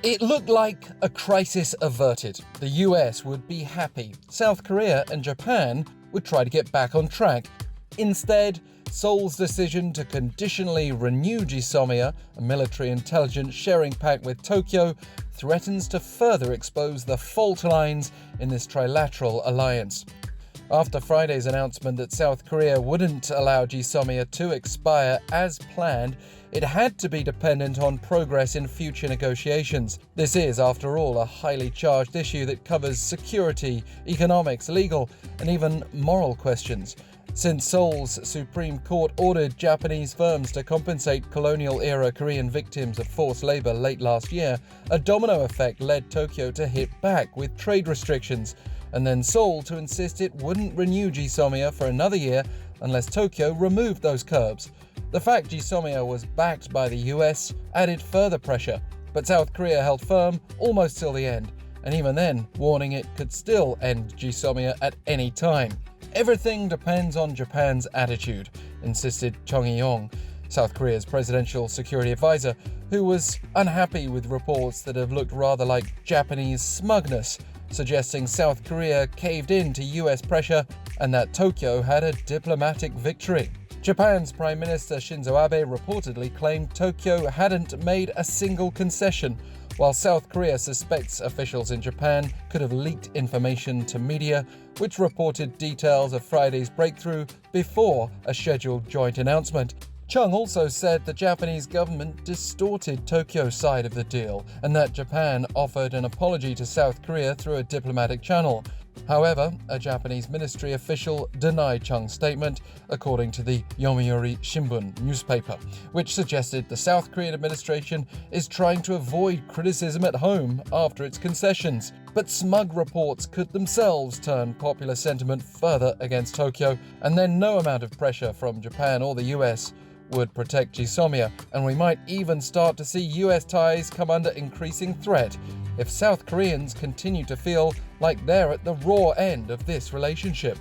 It looked like a crisis averted. The US would be happy. South Korea and Japan would try to get back on track. Instead, Seoul's decision to conditionally renew GSOMIA, a military intelligence sharing pact with Tokyo, threatens to further expose the fault lines in this trilateral alliance. After Friday's announcement that South Korea wouldn't allow GSOMIA to expire as planned, it had to be dependent on progress in future negotiations. This is, after all, a highly charged issue that covers security, economics, legal, and even moral questions. Since Seoul's Supreme Court ordered Japanese firms to compensate colonial-era Korean victims of forced labor late last year, a domino effect led Tokyo to hit back with trade restrictions, and then Seoul to insist it wouldn't renew GSOMIA for another year unless Tokyo removed those curbs. The fact GSOMIA was backed by the US added further pressure, but South Korea held firm almost till the end, and even then warning it could still end GSOMIA at any time. Everything depends on Japan's attitude, insisted Eui-yong, South Korea's presidential security advisor, who was unhappy with reports that have looked rather like Japanese smugness, suggesting South Korea caved in to US pressure and that Tokyo had a diplomatic victory. Japan's Prime Minister Shinzo Abe reportedly claimed Tokyo hadn't made a single concession, while South Korea suspects officials in Japan could have leaked information to media, which reported details of Friday's breakthrough before a scheduled joint announcement. Chung also said the Japanese government distorted Tokyo's side of the deal and that Japan offered an apology to South Korea through a diplomatic channel. However, a Japanese ministry official denied Chung's statement, according to the Yomiuri Shimbun newspaper, which suggested the South Korean administration is trying to avoid criticism at home after its concessions. But smug reports could themselves turn popular sentiment further against Tokyo, and then no amount of pressure from Japan or the US would protect GSOMIA, and we might even start to see US ties come under increasing threat if South Koreans continue to feel like they're at the raw end of this relationship.